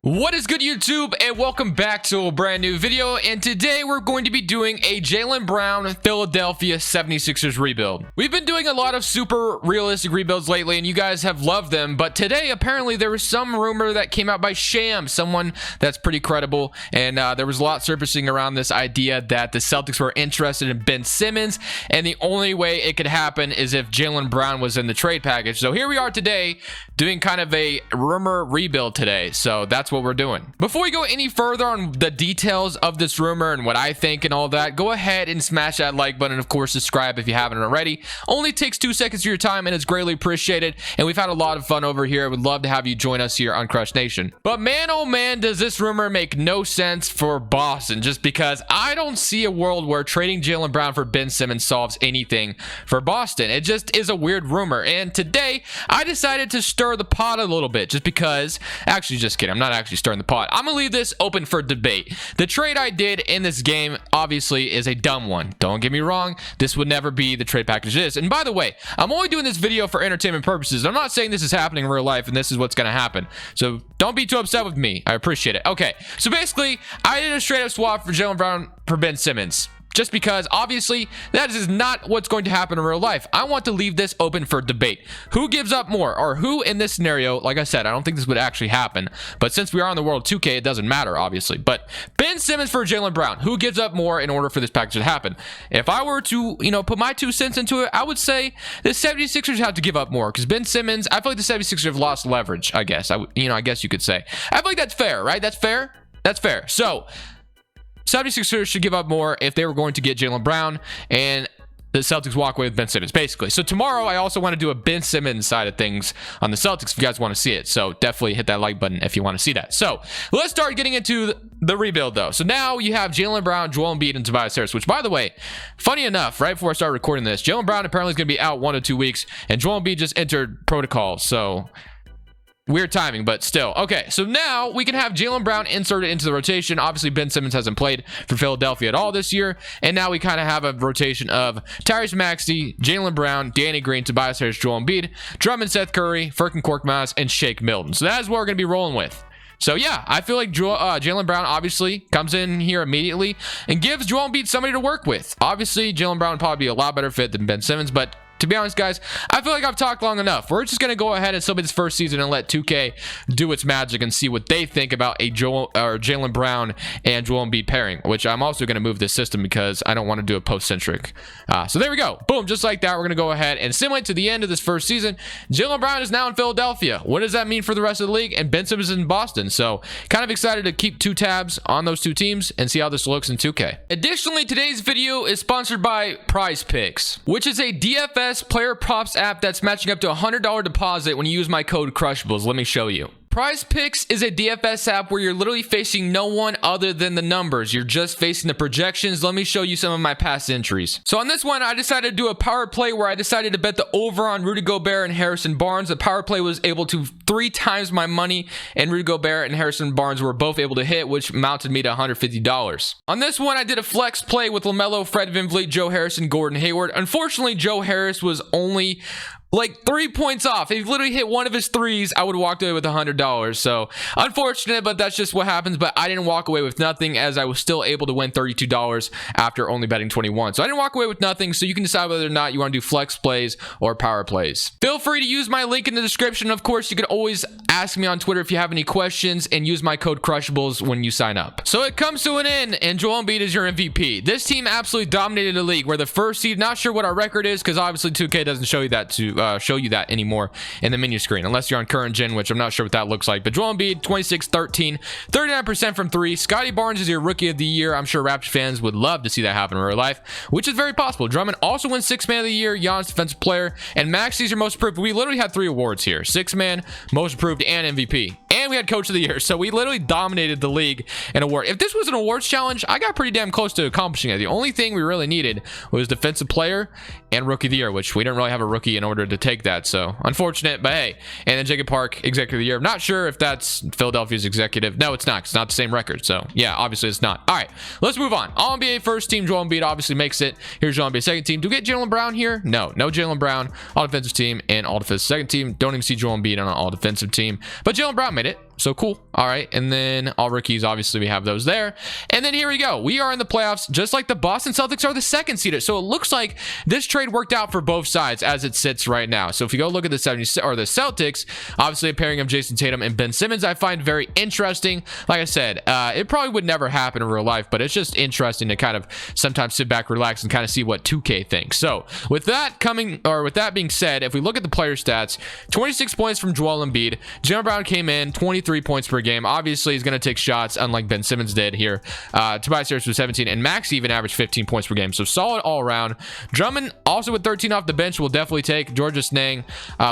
What is good, YouTube, and welcome back to a brand new video. And today we're going to be doing a Jaylen Brown Philadelphia 76ers rebuild. We've been doing a lot of super realistic rebuilds lately, and you guys have loved them. But today, apparently, there was some rumor that came out by Sham, someone that's pretty credible, and there was a lot surfacing around this idea that the Celtics were interested in Ben Simmons, and the only way it could happen is if Jaylen Brown was in the trade package. So here we are today, doing kind of a rumor rebuild today. So that's what we're doing. Before we go any further on the details of this rumor and what I think and all that, go ahead and smash that like button, and of course subscribe if you haven't already. Only takes 2 seconds of your time and it's greatly appreciated, and we've had a lot of fun over here. I would love to have you join us here on Crush Nation. But man, oh man, does this rumor make no sense for Boston, just because I don't see a world where trading Jaylen Brown for Ben Simmons solves anything for Boston. It just is a weird rumor, and today I decided to stir the pot a little bit, just because, actually just kidding, I'm not actually stirring the pot. I'm gonna leave this open for debate. The trade I did in this game obviously is a dumb one. Don't get me wrong, this would never be the trade package it is. And by the way, I'm only doing this video for entertainment purposes. I'm not saying this is happening in real life and this is what's gonna happen. So don't be too upset with me. I appreciate it. Okay, so basically, I did a straight up swap for Jaylen Brown for Ben Simmons, just because obviously that is not what's going to happen in real life. I want to leave this open for debate. Who gives up more, or who in this scenario? Like I said, I don't think this would actually happen, but since we are on the World 2K, it doesn't matter, obviously. But Ben Simmons for Jaylen Brown, who gives up more in order for this package to happen? If I were to, put my 2 cents into it, I would say the 76ers have to give up more, because Ben Simmons, I feel like the 76ers have lost leverage, I guess. I guess you could say. I feel like that's fair, right? That's fair? That's fair. So 76ers should give up more if they were going to get Jaylen Brown, and the Celtics walk away with Ben Simmons, basically. So tomorrow, I also want to do a Ben Simmons side of things on the Celtics if you guys want to see it. So definitely hit that like button if you want to see that. So let's start getting into the rebuild, though. So now you have Jaylen Brown, Joel Embiid, and Tobias Harris, which, by the way, funny enough, right before I start recording this, Jaylen Brown apparently is going to be out 1 to 2 weeks, and Joel Embiid just entered protocol. So weird timing, but still. Okay, so now we can have Jaylen Brown inserted into the rotation. Obviously, Ben Simmons hasn't played for Philadelphia at all this year, and now we kind of have a rotation of Tyrese Maxey, Jaylen Brown, Danny Green, Tobias Harris, Joel Embiid, Drummond, Seth Curry, Furkan Korkmaz, and Shake Milton. So that is what we're going to be rolling with. So yeah, I feel like Jaylen Brown obviously comes in here immediately and gives Joel Embiid somebody to work with. Obviously, Jaylen Brown would probably be a lot better fit than Ben Simmons, but to be honest, guys, I feel like I've talked long enough. We're just going to go ahead and celebrate this first season and let 2K do its magic and see what they think about a Jaylen Brown and Joel Embiid pairing, which I'm also going to move this system because I don't want to do a post-centric. So there we go. Boom, just like that, we're going to go ahead and simulate to the end of this first season. Jaylen Brown is now in Philadelphia. What does that mean for the rest of the league? And Ben Simmons is in Boston. So kind of excited to keep 2 tabs on those 2 teams and see how this looks in 2K. Additionally, today's video is sponsored by Prize Picks, which is a DFS player props app that's matching up to a $100 deposit when you use my code Crushables. Let me show you. Prize Picks is a DFS app where you're literally facing no one other than the numbers. You're just facing the projections. Let me show you some of my past entries. So on this one, I decided to do a power play where I decided to bet the over on Rudy Gobert and Harrison Barnes. The power play was able to 3 times my money, and Rudy Gobert and Harrison Barnes were both able to hit, which mounted me to $150. On this one, I did a flex play with LaMelo, Fred VanVleet, Joe Harrison, Gordon Hayward. Unfortunately, Joe Harris was only like 3 points off. If he literally hit one of his threes, I would have walked away with $100. So unfortunate, but that's just what happens. But I didn't walk away with nothing, as I was still able to win $32 after only betting 21. So I didn't walk away with nothing. So you can decide whether or not you want to do flex plays or power plays. Feel free to use my link in the description. Of course, you can always ask me on Twitter if you have any questions, and use my code Crushables when you sign up. So it comes to an end, and Joel Embiid is your MVP. This team absolutely dominated the league. We're the first seed. Not sure what our record is, because obviously 2K doesn't show you that anymore in the menu screen, unless you're on current gen, which I'm not sure what that looks like. But Joel Embiid, 26-13, 39% from 3. Scotty Barnes is your rookie of the year. I'm sure Raptors fans would love to see that happen in real life, which is very possible. Drummond also wins 6th man of the year, Giannis defensive player, and Maxey's your most improved. We literally had 3 awards here: 6th man, most improved, and MVP. And we had coach of the year. So we literally dominated the league in award. If this was an awards challenge, I got pretty damn close to accomplishing it. The only thing we really needed was defensive player and rookie of the year, which we didn't really have a rookie in order to take that. So unfortunate, but hey. And then Jacob Park, executive of the year. I'm not sure if that's Philadelphia's executive. No, it's not. It's not the same record. So yeah, obviously it's not. All right, let's move on. All NBA first team, Joel Embiid obviously makes it. Here's Joel Embiid second team. Do we get Jaylen Brown here? No Jaylen Brown. All defensive team and all defensive second team. Don't even see Joel Embiid on an all defensive team, but Jaylen Brown made it. So cool. All right. And then all rookies, obviously we have those there. And then here we go. We are in the playoffs, just like the Boston Celtics are the second seeded. So it looks like this trade worked out for both sides as it sits right now. So if you go look at the 70 or the Celtics, obviously a pairing of Jason Tatum and Ben Simmons, I find very interesting. Like I said, it probably would never happen in real life, but it's just interesting to kind of sometimes sit back, relax, and kind of see what 2K thinks. So with that being said, if we look at the player stats, 26 points from Joel Embiid. Jaylen Brown came in 23 points per game. Obviously, he's going to take shots, unlike Ben Simmons did here. Tobias Harris was 17, and Max even averaged 15 points per game. So solid all around. Drummond also with 13 off the bench will definitely take. Georges Niang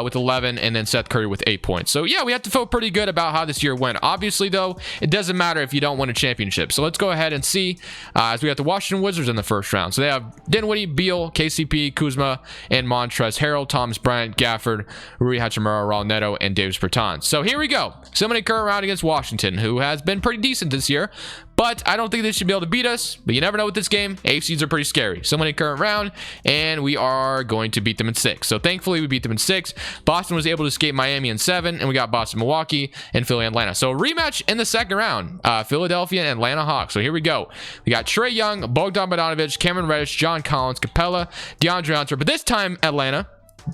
with 11, and then Seth Curry with 8 points. So yeah, we have to feel pretty good about how this year went. Obviously, though, it doesn't matter if you don't win a championship. So let's go ahead and see as we got the Washington Wizards in the first round. So they have Dinwiddie, Beal, KCP, Kuzma, and Montrezl Harrell, Thomas Bryant, Gafford, Rui Hachimura, Raul Neto, and Davis Bertans. So here we go. Somebody current round against Washington, who has been pretty decent this year, but I don't think they should be able to beat us. But you never know with this game. AFCs are pretty scary. Somebody current round, and we are going to beat them in 6. So thankfully, we beat them in 6. Boston was able to escape Miami in 7, and we got Boston, Milwaukee, and Philly, Atlanta. So a rematch in the second round. Philadelphia and Atlanta Hawks. So here we go. We got Trae Young, Bogdan Bogdanovic, Cameron Reddish, John Collins, Capella, DeAndre Hunter. But this time, Atlanta,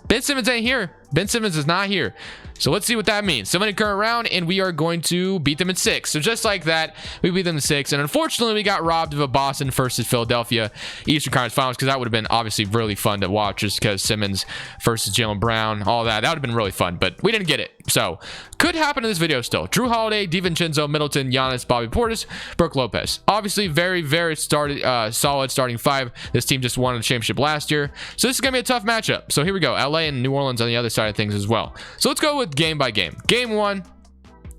Ben Simmons ain't here. Ben Simmons is not here. So let's see what that means. Somebody current round, and we are going to beat them in 6. So just like that, we beat them in 6. And unfortunately, we got robbed of a Boston versus Philadelphia Eastern Conference Finals, because that would have been obviously really fun to watch, just because Simmons versus Jaylen Brown, all that. That would have been really fun, but we didn't get it. So could happen in this video still. Drew Holiday, DiVincenzo, Middleton, Giannis, Bobby Portis, Brook Lopez. Obviously, very, very solid starting 5. This team just won the championship last year. So this is going to be a tough matchup. So here we go. LA and New Orleans on the other side of things as well. So let's go with game by game. Game 1,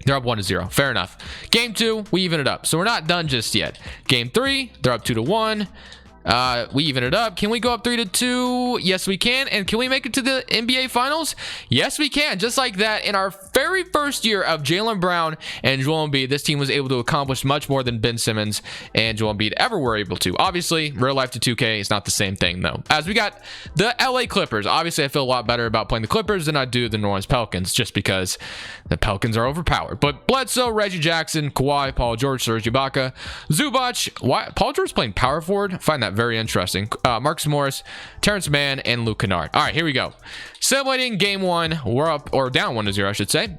they're up 1-0. Fair enough. Game 2, we even it up. So we're not done just yet. Game 3, they're up 2-1. We even it up. Can we go up 3-2? Yes, we can. And can we make it to the NBA Finals? Yes, we can. Just like that, in our very first year of Jaylen Brown and Joel Embiid, this team was able to accomplish much more than Ben Simmons and Joel Embiid ever were able to. Obviously, real life to 2K is not the same thing, though. As we got the LA Clippers. Obviously, I feel a lot better about playing the Clippers than I do the New Orleans Pelicans, just because the Pelicans are overpowered. But Bledsoe, Reggie Jackson, Kawhi, Paul George, Serge Ibaka, Zubac. Paul George playing power forward? I find that very interesting. Marcus Morris, Terrence Mann, and Luke Kennard. All right, here we go. Simulating game 1. We're up, or down 1-0, I should say.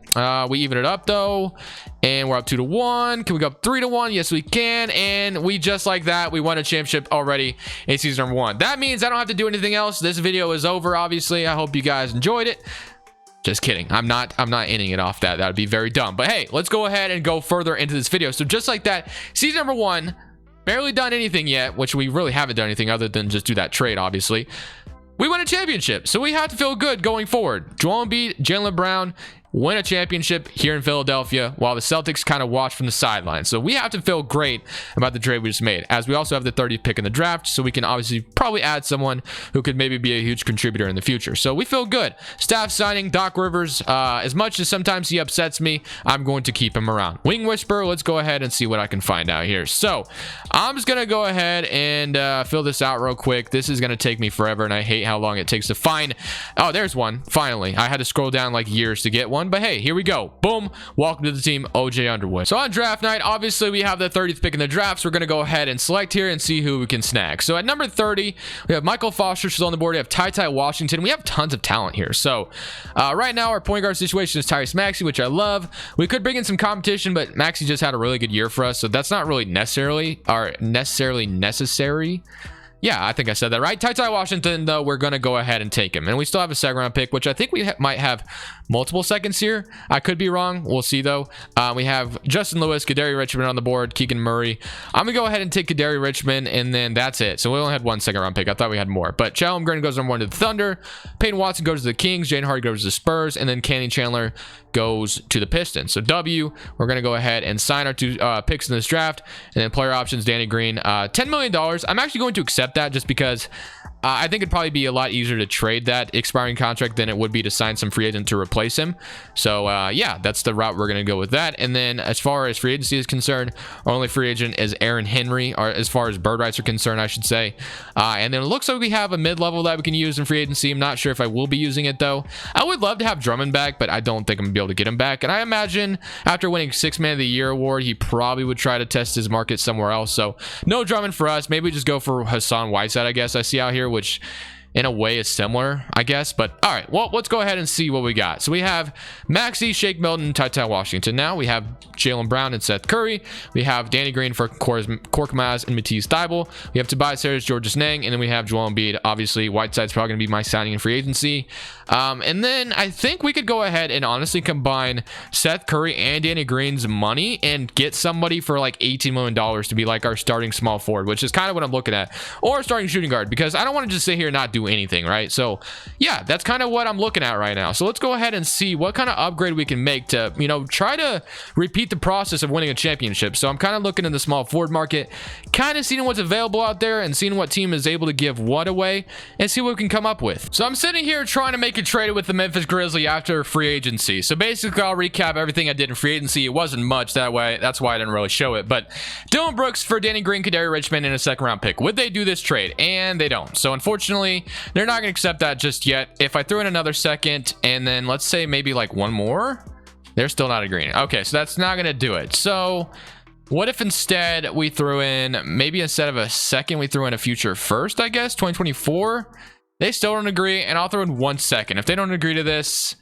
We even it up, though, and we're up 2-1. Can we go up 3-1? Yes, we can. And we just like that, we won a championship already in season number 1. That means I don't have to do anything else. This video is over, obviously. I hope you guys enjoyed it. Just kidding. I'm not ending it off that. That would be very dumb. But hey, let's go ahead and go further into this video. So just like that, season number 1, barely done anything yet, which we really haven't done anything other than just do that trade, obviously. We won a championship, so we have to feel good going forward. Joel Embiid, Jaylen Brown win a championship here in Philadelphia, while the Celtics kind of watch from the sidelines. So we have to feel great about the trade we just made, as we also have the 30th pick in the draft, so we can obviously probably add someone who could maybe be a huge contributor in the future. So we feel good. Staff signing Doc Rivers. As much as sometimes he upsets me, I'm going to keep him around. Wing Whisperer, let's go ahead and see what I can find out here. So I'm just going to go ahead and fill this out real quick. This is going to take me forever, and I hate how long it takes to find. Oh, there's one. Finally. I had to scroll down like years to get one. But hey, here we go. Boom. Welcome to the team, OJ Underwood. So on draft night, obviously we have the 30th pick in the draft, so we're going to go ahead and select here and see who we can snag. So at number 30, we have Michael Foster still on the board. We have Ty Washington. We have tons of talent here. So right now our point guard situation is Tyrese Maxey, which I love. We could bring in some competition, but Maxey just had a really good year for us, so that's not really necessarily necessary. Yeah, I think I said that right. Ty Washington, though, we're going to go ahead and take him. And we still have a second round pick, which I think we might have multiple seconds here. I could be wrong. We'll see, though. We have Justin Lewis, Kadary Richmond on the board, Keegan Murray. I'm going to go ahead and take Kadary Richmond, and then that's it. So we only had one second round pick. I thought we had more. But Chalem Green goes number 1 to the Thunder. Peyton Watson goes to the Kings. Jane Hardy goes to the Spurs. And then Kenny Chandler goes to the Pistons. So W, we're going to go ahead and sign our 2 picks in this draft. And then player options, Danny Green, $10 million. I'm actually going to accept that just because I think it'd probably be a lot easier to trade that expiring contract than it would be to sign some free agent to replace him. So yeah, that's the route we're going to go with that. And then as far as free agency is concerned, our only free agent is Aaron Henry, or as far as bird rights are concerned, I should say. And then it looks like we have a mid-level that we can use in free agency. I'm not sure if I will be using it though. I would love to have Drummond back, but I don't think I'm gonna be able to get him back. And I imagine after winning 6 Man of the Year award, he probably would try to test his market somewhere else. So no Drummond for us. Maybe just go for Hassan Whiteside, I guess I see out here, which in a way is similar, I guess. But all right, well, let's go ahead and see what we got. So we have Maxey, Shake Milton, Ty Washington. Now we have Jaylen Brown and Seth Curry. We have Danny Green for Korkmaz and Matisse Thybulle. We have Tobias Harris, Georges Niang, and then we have Joel Embiid. Obviously, Whiteside's probably going to be my signing in free agency. And then I think we could go ahead and honestly combine Seth Curry and Danny Green's money and get somebody for like $18 million to be like our starting small forward, which is kind of what I'm looking at, or starting shooting guard, because I don't want to just sit here and not do anything, right? So yeah, that's kind of what I'm looking at right now. So let's go ahead and see what kind of upgrade we can make to, you know, try to repeat the process of winning a championship. So I'm kind of looking in the small forward market, kind of seeing what's available out there and seeing what team is able to give what away and see what we can come up with. So I'm sitting here trying to make a trade with the Memphis Grizzlies after free agency. So basically I'll recap everything I did in free agency. It wasn't much that way. That's why I didn't really show it. But Dylan Brooks for Danny Green, Kadary Richmond, and a 2nd round pick. Would they do this trade? And they don't. So unfortunately, they're not going to accept that just yet. If I threw in another second and then let's say maybe like one more, they're still not agreeing. Okay, so that's not going to do it. So what if instead we threw in, maybe instead of a second, we threw in a future first, I guess, 2024? They still don't agree, and I'll throw in 1 second. If they don't agree to this,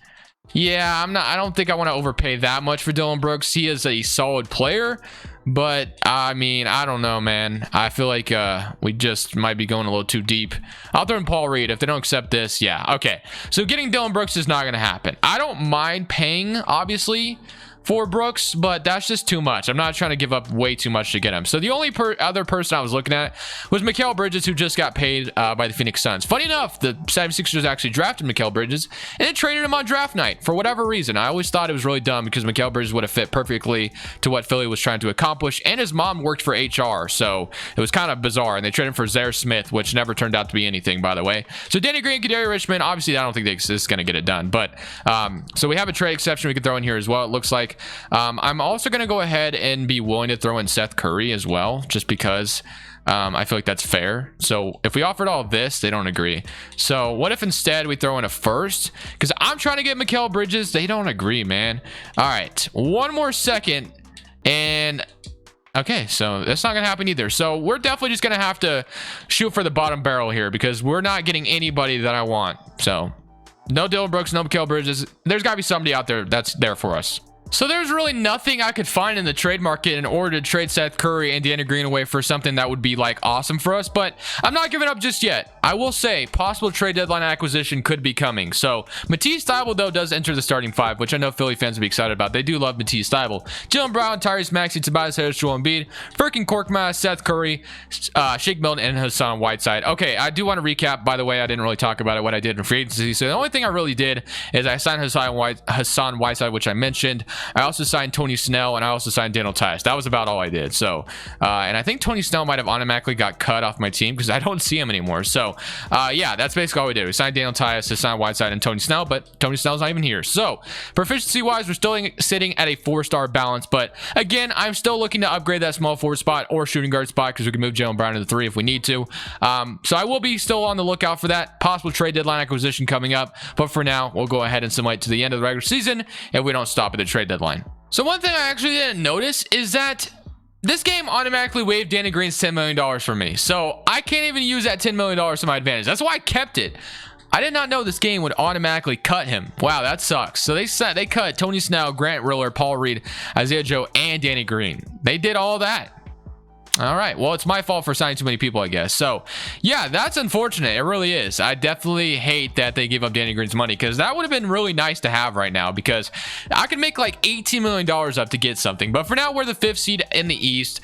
yeah, I don't think I want to overpay that much for Dylan Brooks. He is a solid player, but I mean, I don't know, man. I feel like we just might be going a little too deep. I'll throw in Paul Reed. If they don't accept this, yeah, okay. So getting Dylan Brooks is not going to happen. I don't mind paying, obviously, for Brooks, but that's just too much. I'm not trying to give up way too much to get him. So the only other person I was looking at was Mikal Bridges, who just got paid by the Phoenix Suns. Funny enough, the 76ers actually drafted Mikal Bridges and then traded him on draft night for whatever reason. I always thought it was really dumb because Mikal Bridges would have fit perfectly to what Philly was trying to accomplish, and his mom worked for HR, so it was kind of bizarre. And they traded him for Zaire Smith, which never turned out to be anything, by the way. So Danny Green, Kadary Richmond, obviously I don't think this is going to get it done, but so we have a trade exception we could throw in here as well, it looks like. I'm also going to go ahead and be willing to throw in Seth Curry as well, just because I feel like that's fair. So if we offered all of this, they don't agree. So what if instead we throw in a first? Because I'm trying to get Mikal Bridges. They don't agree, man. All right, 1 more second. And okay, so that's not going to happen either. So we're definitely just going to have to shoot for the bottom barrel here because we're not getting anybody that I want. So no Dylan Brooks, no Mikal Bridges. There's got to be somebody out there that's there for us. So there's really nothing I could find in the trade market in order to trade Seth Curry and Danny Green away for something that would be like awesome for us, but I'm not giving up just yet. I will say possible trade deadline acquisition could be coming. So Matisse Thybulle though does enter the starting 5, which I know Philly fans will be excited about. They do love Matisse Thybulle. Jaylen Brown, Tyrese Maxey, Tobias Harris, Joel Embiid, Furkan Korkmaz, Seth Curry, Shake Milton, and Hassan Whiteside. Okay, I do want to recap, by the way. I didn't really talk about it, what I did in free agency. So the only thing I really did is I signed Hassan Whiteside, which I mentioned. I also signed Tony Snell, and I also signed Daniel Tice. That was about all I did. So, and I think Tony Snell might have automatically got cut off my team because I don't see him anymore. So, yeah, that's basically all we did. We signed Daniel Tice, Hassan Whiteside, and Tony Snell, but Tony Snell's not even here. So, proficiency-wise, we're still sitting at a 4-star balance. But again, I'm still looking to upgrade that small forward spot or shooting guard spot because we can move Jaylen Brown to the 3 if we need to. So I will be still on the lookout for that possible trade deadline acquisition coming up. But for now, we'll go ahead and simulate to the end of the regular season if we don't stop at the trade deadline. So one thing I actually didn't notice is that this game automatically waived Danny Green's $10 million for me. So I can't even use that $10 million to my advantage. That's why I kept it. I did not know this game would automatically cut him. Wow, that sucks. So they cut Tony Snell, Grant Riller, Paul Reed, Isaiah Joe, and Danny Green. They did all that. All right, well, it's my fault for signing too many people, I guess. So yeah, that's unfortunate. It really is. I definitely hate that they gave up Danny Green's money because that would have been really nice to have right now because I could make like $18 million up to get something. But for now, we're the 5th seed in the East.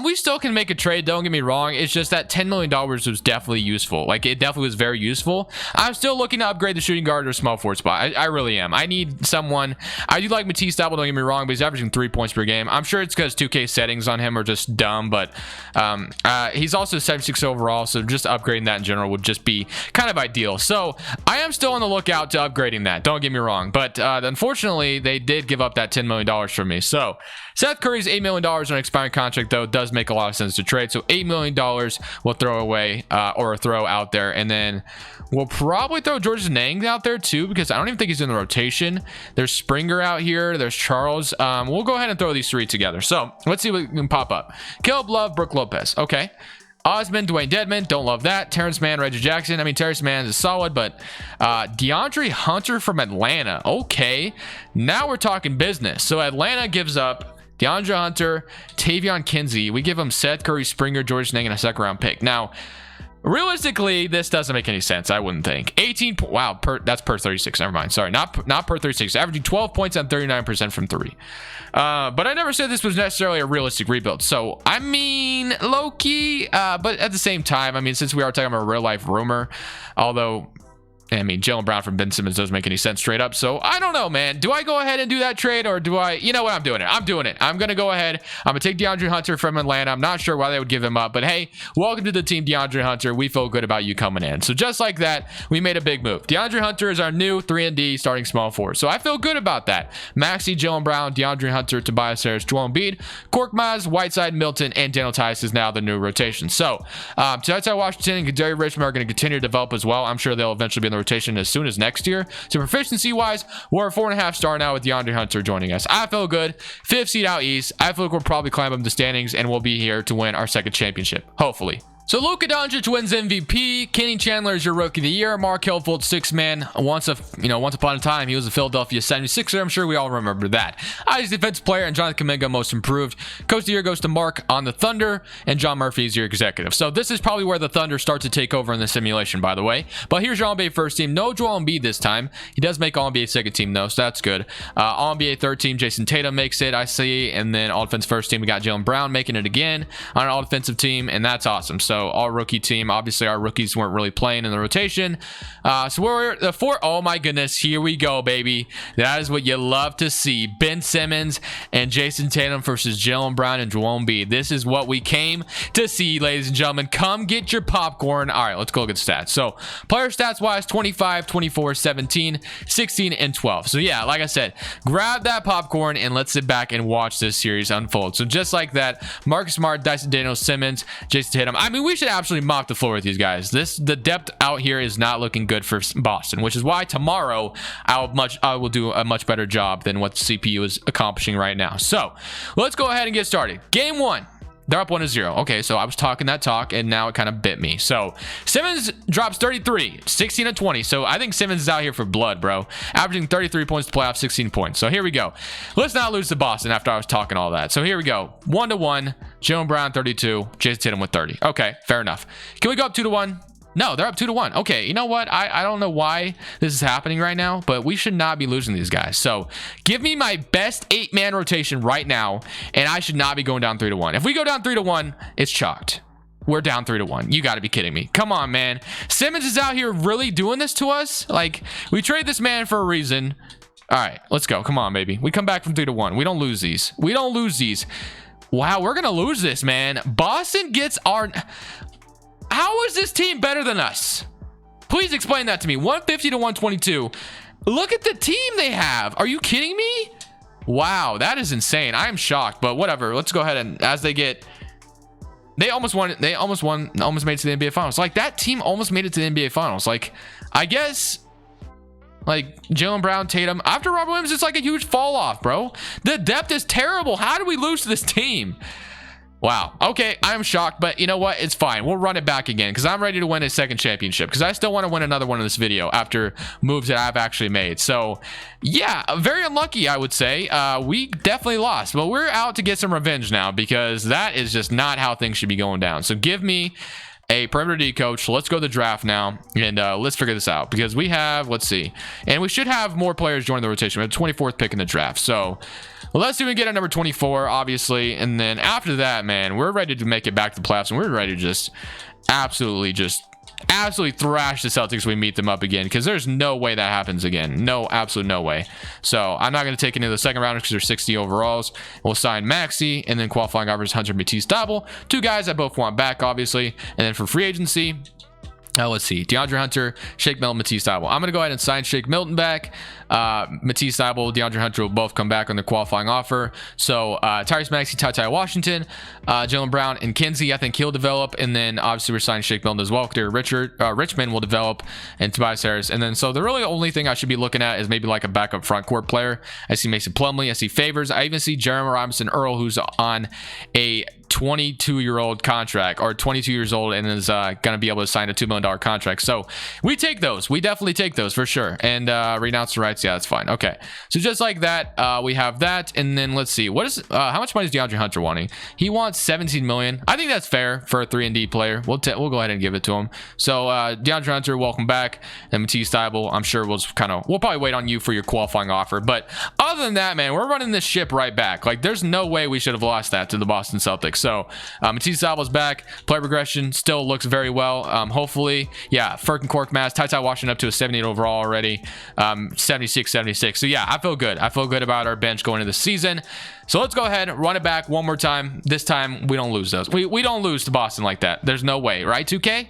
We still can make a trade, don't get me wrong. It's just that $10 million was definitely useful. Like, it definitely was very useful. I'm still looking to upgrade the shooting guard or small forward spot. I really am. I need someone. I do like Matisse Thybulle, don't get me wrong, but he's averaging 3 points per game. I'm sure it's because 2K settings on him are just dumb, but but he's also 76 overall, so just upgrading that in general would just be kind of ideal. So I am still on the lookout to upgrading that, don't get me wrong, but unfortunately they did give up that $10 million from me. So Seth Curry's $8 million on an expiring contract, though, does make a lot of sense to trade. So $8 million we'll throw away or throw out there, and then we'll probably throw George Nang out there too, because I don't even think he's in the rotation. There's Springer out here, there's Charles. We'll go ahead and throw these three together. So let's see what can pop up. Caleb Love, Brook Lopez. Okay. Osman, Dwayne Dedman, don't love that. Terrence Mann, Reggie Jackson. I mean, Terrence Mann is solid, but DeAndre Hunter from Atlanta. Okay, now we're talking business. So Atlanta gives up DeAndre Hunter, Tavion Kinsey. We give him Seth Curry, Springer, George Nang, and a second-round pick. Now, realistically, this doesn't make any sense, I wouldn't think. 18, wow, that's per 36. Never mind. Sorry, not per 36. Averaging 12 points on 39% from three. But I never said this was necessarily a realistic rebuild. So, I mean, low-key, but at the same time, I mean, since we are talking about a real-life rumor, although, I mean, Jaylen Brown from Ben Simmons doesn't make any sense straight up. So, I don't know, man. Do I go ahead and do that trade, or do I? You know what? I'm doing it. I'm doing it. I'm going to go ahead. I'm going to take DeAndre Hunter from Atlanta. I'm not sure why they would give him up, but hey, welcome to the team, DeAndre Hunter. We feel good about you coming in. So, just like that, we made a big move. DeAndre Hunter is our new 3-and-D starting small forward. So, I feel good about that. Maxey, Jaylen Brown, DeAndre Hunter, Tobias Harris, Joel Embiid, Korkmaz, Whiteside, Milton, and Daniel Tice is now the new rotation. So, tonight's Washington and Kadary Richmond are going to continue to develop as well. I'm sure they'll eventually be in the rotation as soon as next year. So proficiency wise, we're a 4.5 star now with DeAndre Hunter joining us. I feel good. 5th seed out east. I feel like we'll probably climb up the standings and we'll be here to win our second championship, hopefully. So Luka Doncic wins MVP. Kenny Chandler is your rookie of the year. Mark Hilford, 6th man. Once upon a time, he was a Philadelphia 76er. I'm sure we all remember that. Highest defensive player and Jonathan Kuminga most improved. Coach of the year goes to Mark on the Thunder, and John Murphy is your executive. So this is probably where the Thunder start to take over in the simulation, by the way. But here's your All-NBA first team. No Joel Embiid this time. He does make All-NBA second team though, so that's good. All-NBA third team, Jason Tatum makes it, I see. And then All-Defense first team, we got Jaylen Brown making it again on an All-Defensive team, and that's awesome. So all rookie team. Obviously our rookies weren't really playing in the rotation, so we're the four. Oh my goodness, here we go, baby. That is what you love to see. Ben Simmons and Jason Tatum versus Jaylen Brown and Joel Embiid. This is what we came to see, ladies and gentlemen. Come get your popcorn. All right, let's go look at the stats. So player stats wise, 25, 24, 17, 16, and 12. So yeah, like I said, grab that popcorn and let's sit back and watch this series unfold. So just like that, Marcus Smart, Dyson Daniels, Simmons, Jason Tatum. I mean, we should absolutely mop the floor with these guys. The depth out here is not looking good for Boston, which is why tomorrow I will do a much better job than what the CPU is accomplishing right now. So let's go ahead and get started. Game one. They're up 1-0. Okay, so I was talking that talk, and now it kind of bit me. So Simmons drops 33, 16 and 20. So I think Simmons is out here for blood, bro. Averaging 33 points to playoff, 16 points. So here we go. Let's not lose to Boston after I was talking all that. So here we go. 1-1. Jaylen Brown 32. Jason Tatum with 30. Okay, fair enough. Can we go up 2-1? No, they're up 2-1. Okay, you know what? I don't know why this is happening right now, but we should not be losing these guys. So give me my best 8-man rotation right now, and I should not be going down 3-1. If we go down 3-1, it's chalked. We're down 3-1. You got to be kidding me. Come on, man. Simmons is out here really doing this to us? Like, we trade this man for a reason. All right, let's go. Come on, baby. We come back from 3-1. We don't lose these. We don't lose these. Wow, we're going to lose this, man. Boston gets our... How is this team better than us? Please explain that to me. 150 to 122. Look at the team they have. Are you kidding me? Wow, that is insane. I am shocked, but whatever. Let's go ahead and as they get... They almost won. They almost made it to the NBA Finals. Like, that team almost made it to the NBA Finals. Like, I guess... Like, Jaylen Brown, Tatum. After Robert Williams, it's like a huge fall off, bro. The depth is terrible. How do we lose to this team? Wow. Okay, I'm shocked, but you know what? It's fine. We'll run it back again because I'm ready to win a second championship because I still want to win another one in this video after moves that I've actually made. So, yeah, very unlucky, I would say. We definitely lost, but we're out to get some revenge now because that is just not how things should be going down. So, give me a perimeter D coach. Let's go to the draft now and let's figure this out because we have, let's see, and we should have more players join the rotation. We have the 24th pick in the draft. So let's see if we can get a number 24, obviously. And then after that, man, we're ready to make it back to the playoffs and we're ready to just absolutely just absolutely thrash the Celtics when we meet them up again, because there's no way that happens again. No, absolute no way. So I'm not going to take any of the second rounders because they're 60 overalls. We'll sign Maxey, and then qualifying offers Hunter Matisse Thybulle, two guys I both want back, obviously. And then for free agency, let's see, DeAndre Hunter, Shake Milton, Matisse Thybulle. I'm going to go ahead and sign Shake Milton back. Matisse Thybulle, DeAndre Hunter will both come back on the qualifying offer. So Tyrese Maxey, Ty Washington, Jaylen Brown, and Kinsey, I think he'll develop. And then obviously we're signing Shake Milton as well. Richmond will develop, and Tobias Harris. And then so the really only thing I should be looking at is maybe like a backup front court player. I see Mason Plumlee, I see Favors. I even see Jeremy Robinson Earl, who's on a 22-year-old contract, or 22 years old, and is going to be able to sign a $2 million contract. So we take those. We definitely take those for sure. And renounce the rights. Yeah, that's fine. Okay. So just like that, we have that. And then let's see. What is how much money is DeAndre Hunter wanting? He wants 17 million. I think that's fair for a 3-and-D player. We'll go ahead and give it to him. So DeAndre Hunter, welcome back. And Matisse Thybulle, I'm sure we'll probably wait on you for your qualifying offer. But other than that, man, we're running this ship right back. Like, there's no way we should have lost that to the Boston Celtics. So Matisse Thybulle is back. Player progression still looks very well. Hopefully, yeah, Furk and Cork Mass. Ty Washington up to a 78 overall already. 76, 76. So yeah, I feel good. I feel good about our bench going into the season. So let's go ahead and run it back one more time. This time we don't lose those. We don't lose to Boston like that. There's no way, right, 2K?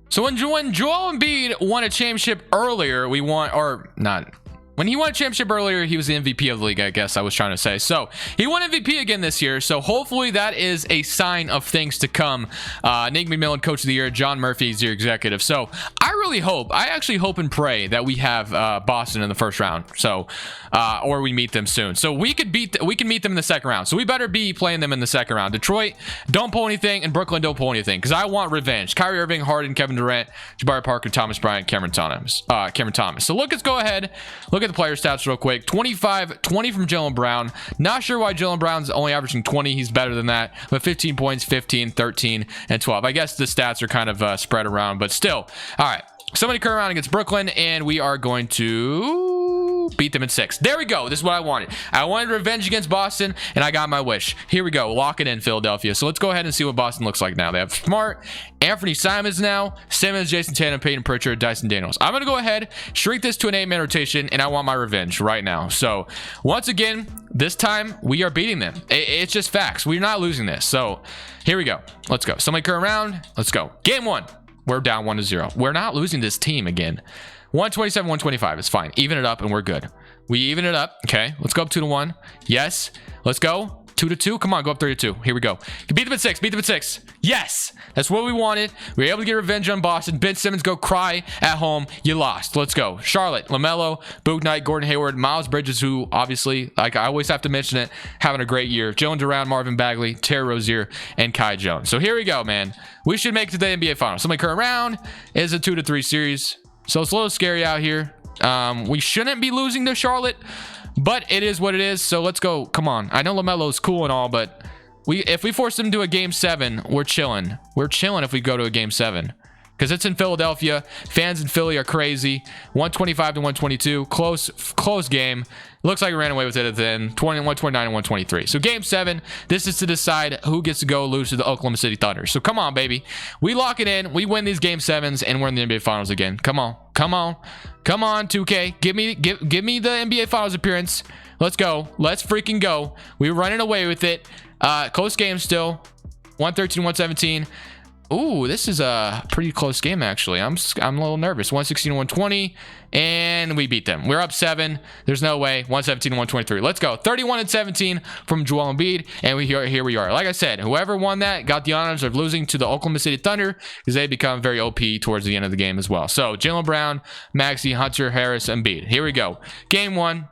So when Joel Embiid won a championship earlier, we won, or not. When he won a championship earlier, he was the MVP of the league, I guess I was trying to say. So he won MVP again this year. So hopefully that is a sign of things to come. Nate McMillan, Coach of the Year. John Murphy is your executive. So I actually hope and pray that we have Boston in the first round. So, or we meet them soon. So we can meet them in the second round. So we better be playing them in the second round. Detroit, don't pull anything, and Brooklyn, don't pull anything, because I want revenge. Kyrie Irving, Harden, Kevin Durant, Jabari Parker, Thomas Bryant, Cameron Thomas. So let's go ahead. Look at the player stats real quick. 25, 20 from Jaylen Brown. Not sure why Jaylen Brown's only averaging 20. He's better than that. But 15 points, 15, 13, and 12. I guess the stats are kind of spread around, but still. All right. Somebody come around against Brooklyn, and we are going to beat them in 6. There we go. This is what I wanted. I wanted revenge against Boston, and I got my wish. Here we go. Lock it in, Philadelphia. So let's go ahead and see what Boston looks like now. They have Smart, Anthony Simons now, Simmons, Jason Tatum, Peyton Pritchard, Dyson Daniels. I'm going to go ahead, shrink this to an 8-man rotation, and I want my revenge right now. So once again, this time we are beating them. It's just facts. We're not losing this. So here we go. Let's go. Somebody come around. Let's go. Game 1. We're down 1-0. We're not losing this team again. 127, 125. It's fine. Even it up, and we're good. We even it up. Okay. Let's go up 2-1. Yes. Let's go. 2-2. Come on. Go up 3-2. Here we go. Beat them at 6. Beat them at 6. Yes. That's what we wanted. We were able to get revenge on Boston. Ben Simmons, go cry at home. You lost. Let's go. Charlotte, LaMelo, Boog Knight, Gordon Hayward, Miles Bridges, who obviously, like I always have to mention it, having a great year. Jalen Duran, Marvin Bagley, Terry Rozier, and Kai Jones. So here we go, man. We should make it to the NBA Finals. Somebody come around. It's a 2-3 series. So it's a little scary out here. We shouldn't be losing to Charlotte, but it is what it is. So let's go. Come on. I know LaMelo's cool and all, but if we force them to a game 7, we're chilling. We're chilling if we go to a game 7. Because it's in Philadelphia. Fans in Philly are crazy. 125 to 122. Close game. Looks like we ran away with it at the end. 129 and 123. So game 7. This is to decide who gets to go lose to the Oklahoma City Thunder. So come on, baby. We lock it in. We win these game 7s, and we're in the NBA Finals again. Come on. Come on. Come on, 2K. Give me the NBA Finals appearance. Let's go. Let's freaking go. We're running away with it. Close game still. 113, 117. Ooh, this is a pretty close game, actually. I'm a little nervous. 116 to 120, and we beat them. We're up 7. There's no way. 117 to 123. Let's go. 31 and 17 from Joel Embiid, and here we are. Like I said, whoever won that got the honors of losing to the Oklahoma City Thunder, because they become very OP towards the end of the game as well. So Jaylen Brown, Maxey, Hunter, Harris, Embiid. Here we go. Game 1,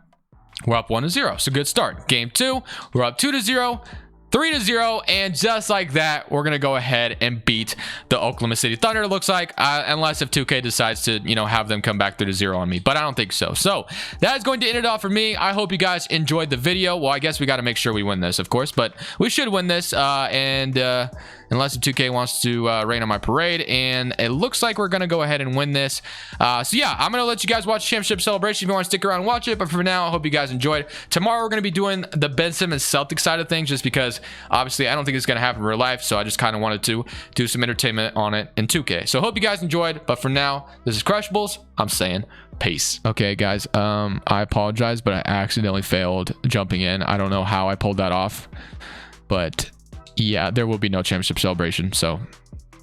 we're up 1-0. So good start. Game 2, we're up 2-0. 3-0, and just like that, we're going to go ahead and beat the Oklahoma City Thunder, it looks like, unless if 2K decides to, have them come back 3-0 on me, but I don't think so. So that is going to end it off for me. I hope you guys enjoyed the video. Well, I guess we got to make sure we win this, of course, but we should win this, and unless the 2K wants to rain on my parade. And it looks like we're going to go ahead and win this. So yeah, I'm going to let you guys watch Championship Celebration if you want to stick around and watch it. But for now, I hope you guys enjoyed. Tomorrow, we're going to be doing the Ben Simmons Celtics side of things, just because obviously I don't think it's going to happen in real life. So I just kind of wanted to do some entertainment on it in 2K. So hope you guys enjoyed. But for now, this is Crushables. I'm saying peace. Okay, guys, I apologize, but I accidentally failed jumping in. I don't know how I pulled that off, but yeah, there will be no championship celebration. So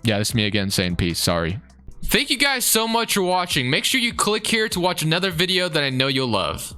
yeah, this is me again saying peace. Sorry. Thank you guys so much for watching. Make sure you click here to watch another video that I know you'll love.